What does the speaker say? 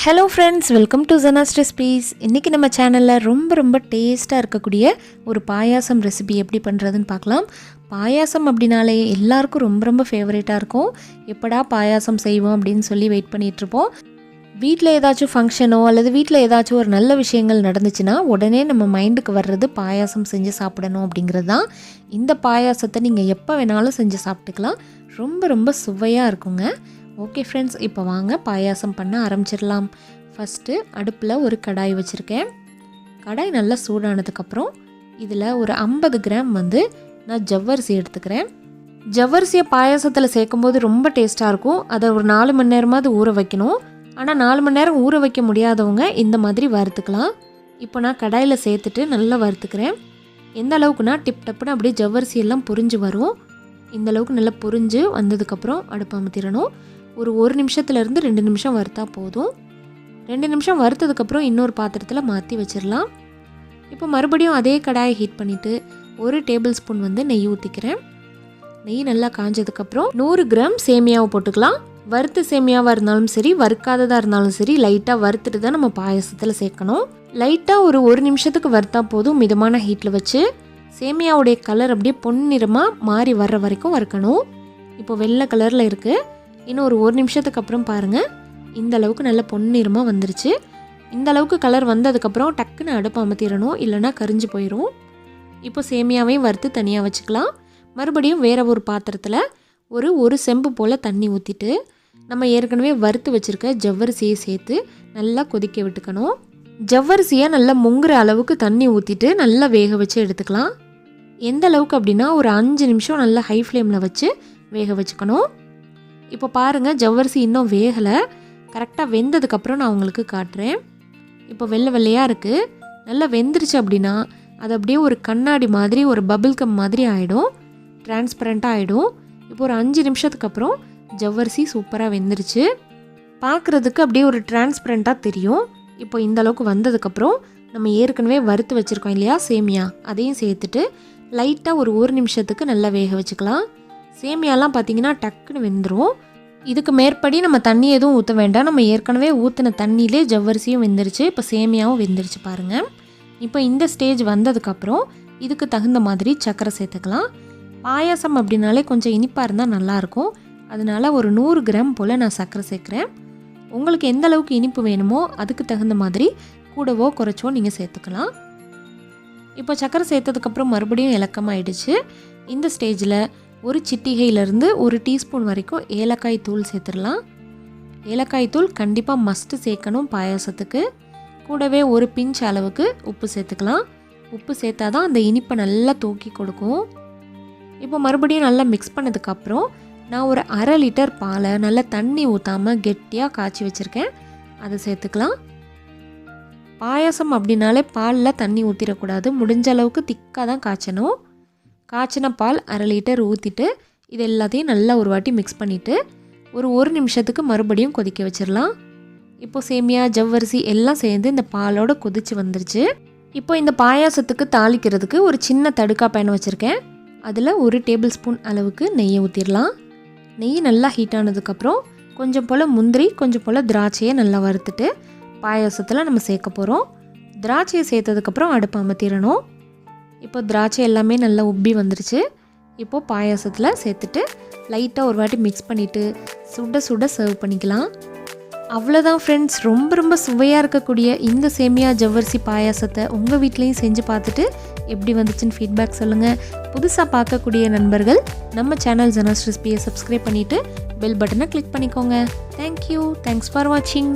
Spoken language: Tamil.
Hello friends, welcome to Janas recipes. இன்றைக்கி நம்ம சேனலில் ரொம்ப டேஸ்ட்டாக இருக்கக்கூடிய ஒரு பாயாசம் ரெசிபி எப்படி பண்ணுறதுன்னு பார்க்கலாம். பாயாசம் அப்படின்னாலே எல்லாருக்கும் ரொம்ப ஃபேவரேட்டாக இருக்கும். எப்படா பாயாசம் செய்வோம் அப்படின்னு சொல்லி வெயிட் பண்ணிகிட்ருப்போம். வீட்டில் ஏதாச்சும் ஃபங்க்ஷனோ அல்லது வீட்டில் ஏதாச்சும் ஒரு நல்ல விஷயங்கள் நடந்துச்சுன்னா உடனே நம்ம மைண்டுக்கு வர்றது பாயாசம் செஞ்சு சாப்பிடணும் அப்படிங்கிறது தான். இந்த பாயாசத்தை நீங்கள் எப்போ வேணாலும் செஞ்சு சாப்பிட்டுக்கலாம். ரொம்ப சுவையாக இருக்குங்க. ஓகே ஃப்ரெண்ட்ஸ், இப்போ வாங்க பாயாசம் பண்ண ஆரம்பிச்சிடலாம். ஃபஸ்ட்டு அடுப்பில் ஒரு கடாய் வச்சுருக்கேன். கடாய் நல்லா சூடானதுக்கப்புறம் இதில் ஒரு 50 கிராம் நான் ஜவ்வரிசி எடுத்துக்கிறேன். ஜவ்வரிசியை பாயாசத்தில் சேர்க்கும்போது ரொம்ப டேஸ்ட்டாக இருக்கும். அதை ஒரு 4 மணி நேரமாவது ஊற வைக்கணும். ஆனால் 4 மணி நேரம் ஊற வைக்க முடியாதவங்க இந்த மாதிரி வறுத்துக்கலாம். இப்போ நான் கடாயில் சேர்த்துட்டு நல்லா வறுத்துக்கிறேன். எந்த அளவுக்குனா டிப் டப்புன்னு அப்படியே ஜவ்வரிசி எல்லாம் பொரிஞ்சு வரும். இந்த அளவுக்கு நல்லா பொரிஞ்சு வந்ததுக்கப்புறம் அடுப்பு அமர்த்திடணும். ஒரு 1 நிமிஷத்துலேருந்து 2 நிமிஷம் வறுத்தா போதும். 2 நிமிஷம் வறுத்ததுக்கப்புறம் இன்னொரு பாத்திரத்தில் மாற்றி வச்சிடலாம். இப்போ மறுபடியும் அதே கடாயை ஹீட் பண்ணிவிட்டு 1 டேபிள் ஸ்பூன் நெய் ஊற்றிக்கிறேன். நெய் நல்லா காஞ்சதுக்கப்புறம் 100 கிராம் சேமியாவை போட்டுக்கலாம். வறுத்த சேமியாவாக இருந்தாலும் சரி, வறுக்காததாக இருந்தாலும் சரி, லைட்டாக வறுத்துட்டு தான் நம்ம பாயாசத்தில் சேர்க்கணும். லைட்டாக ஒரு 1 நிமிஷத்துக்கு வறுத்தா போதும். மிதமான ஹீட்டில் வச்சு சேமியாவுடைய கலர் அப்படியே பொன்னிறமாக மாறி வர்ற வரைக்கும் வறுக்கணும். இப்போ வெள்ளை கலரில் இருக்குது. இன்னும் ஒரு 1 நிமிஷத்துக்கு அப்புறம் பாருங்கள், இந்த அளவுக்கு நல்ல பொன்னிறமாக வந்துருச்சு. இந்த அளவுக்கு கலர் வந்ததுக்கப்புறம் டக்குன்னு அடுப்பு அமர்த்திடணும், இல்லைனா கரிஞ்சு போயிடும். இப்போ சேமியாவையும் வறுத்து தனியாக வச்சுக்கலாம். மறுபடியும் வேறு ஒரு பாத்திரத்தில் ஒரு செம்பு போல் தண்ணி ஊற்றிட்டு நம்ம ஏற்கனவே வறுத்து வச்சுருக்க ஜவ்வரிசியை சேர்த்து நல்லா கொதிக்க விட்டுக்கணும். ஜவ்வரிசியை நல்லா முங்குற அளவுக்கு தண்ணி ஊற்றிட்டு நல்லா வேக வச்சு எடுத்துக்கலாம். எந்த அளவுக்கு அப்படின்னா ஒரு 5 நிமிஷம் நல்லா ஹை ஃப்ளேமில் வச்சு வேக வச்சுக்கணும். இப்போ பாருங்கள், ஜவ்வரிசி இன்னும் வேகலை. கரெக்டாக வெந்ததுக்கப்புறம் நான் உங்களுக்கு காட்டுறேன். இப்போ வெள்ளையாக இருக்குது. நல்லா வெந்துருச்சு அப்படின்னா அது அப்படியே ஒரு கண்ணாடி மாதிரி, ஒரு பபிள் கம் மாதிரி ஆகிடும், டிரான்ஸ்பரண்ட்டாக ஆகிடும். இப்போ ஒரு 5 நிமிஷத்துக்கு அப்புறம் ஜவ்வரிசி சூப்பராக வெந்துருச்சு. பார்க்குறதுக்கு அப்படியே ஒரு டிரான்ஸ்பரண்ட்டாக தெரியும். இப்போ இந்த அளவுக்கு வந்ததுக்கப்புறம் நம்ம ஏற்கனவே வறுத்து வச்சுருக்கோம் இல்லையா சேமியா, அதையும் சேர்த்துட்டு லைட்டாக ஒரு 1 நிமிஷத்துக்கு நல்லா வேக வச்சுக்கலாம். சேமியாலாம் பார்த்திங்கன்னா டக்குன்னு வெந்துடும். இதுக்கு மேற்படி நம்ம தண்ணி எதுவும் ஊற்ற வேண்டாம். நம்ம ஏற்கனவே ஊற்றின தண்ணியிலே ஜவ்வரிசியும் வெந்துருச்சு. இப்போ சேமியாவும் வெந்துருச்சு பாருங்கள். இப்போ இந்த ஸ்டேஜ் வந்ததுக்கப்புறம் இதுக்கு தகுந்த மாதிரி சர்க்கரை சேர்த்துக்கலாம். பாயாசம் அப்படின்னாலே கொஞ்சம் இனிப்பாக இருந்தால் நல்லாயிருக்கும். அதனால் ஒரு 100 கிராம் போல் நான் சர்க்கரை சேர்க்குறேன். உங்களுக்கு எந்த அளவுக்கு இனிப்பு வேணுமோ அதுக்கு தகுந்த மாதிரி கூடவோ குறைச்சோ நீங்கள் சேர்த்துக்கலாம். இப்போ சர்க்கரை சேர்த்ததுக்கப்புறம் மறுபடியும் இலக்கமாகிடுச்சு. இந்த ஸ்டேஜில் ஒரு சிட்டிகையிலேருந்து 1 டீஸ்பூன் வரைக்கும் ஏலக்காய் தூள் சேர்த்துடலாம். ஏலக்காய் தூள் கண்டிப்பாக மஸ்ட்டு சேர்க்கணும் பாயாசத்துக்கு. கூடவே ஒரு பிஞ்ச் அளவுக்கு உப்பு சேர்த்துக்கலாம். உப்பு சேர்த்தா தான் அந்த இனிப்பை நல்லா தூக்கி கொடுக்கும். இப்போ மறுபடியும் நல்லா மிக்ஸ் பண்ணதுக்கப்புறம் நான் ஒரு 1/2 லிட்டர் பாலை நல்லா தண்ணி ஊற்றாமல் கெட்டியாக காய்ச்சி வச்சுருக்கேன், அதை சேர்த்துக்கலாம். பாயாசம் அப்படின்னாலே பாலில் தண்ணி ஊற்றிடக்கூடாது. முடிஞ்ச அளவுக்கு திக்காக தான் காய்ச்சணும். காய்ச்சின பால் 1/2 லிட்டர் ஊற்றிட்டு இது எல்லாத்தையும் நல்லா ஒரு வாட்டி மிக்ஸ் பண்ணிவிட்டு ஒரு 1 நிமிஷத்துக்கு மறுபடியும் கொதிக்க வச்சிடலாம். இப்போது சேமியா ஜவ்வரிசி எல்லாம் சேர்ந்து இந்த பாலோடு கொதிச்சு வந்துருச்சு. இப்போ இந்த பாயாசத்துக்கு தாளிக்கிறதுக்கு ஒரு சின்ன தடுக்கா பேன் வச்சுருக்கேன். அதில் 1 டேபிள் ஸ்பூன் அளவுக்கு நெய்யை ஊற்றிடலாம். நெய் நல்லா ஹீட் ஆனதுக்கப்புறம் கொஞ்சம் போல் முந்திரி, கொஞ்சம் போல் திராட்சையை நல்லா வறுத்துட்டு பாயாசத்தில் நம்ம சேர்க்க போகிறோம். திராட்சையை சேர்த்ததுக்கப்புறம் அடுப்பு அமர்த்திடணும். இப்போ திராட்சை எல்லாமே நல்லா உப்பி வந்துருச்சு. இப்போது பாயாசத்தில் சேர்த்துட்டு லைட்டாக ஒரு வாட்டி மிக்ஸ் பண்ணிவிட்டு சுட சர்வ் பண்ணிக்கலாம். அவ்வளோதான் ஃப்ரெண்ட்ஸ், ரொம்ப சுவையாக இருக்கக்கூடிய இந்த சேமியா ஜவ்வரிசி பாயாசத்தை உங்கள் வீட்லேயும் செஞ்சு பார்த்துட்டு எப்படி வந்துச்சுன்னு ஃபீட்பேக் சொல்லுங்கள். புதுசாக பார்க்கக்கூடிய நண்பர்கள் நம்ம சேனல் ஜனாஸ் ரெசிபியை சப்ஸ்கிரைப் பண்ணிவிட்டு பெல் பட்டனை கிளிக் பண்ணிக்கோங்க. தேங்க்யூ. தேங்க்ஸ் ஃபார் வாட்சிங்.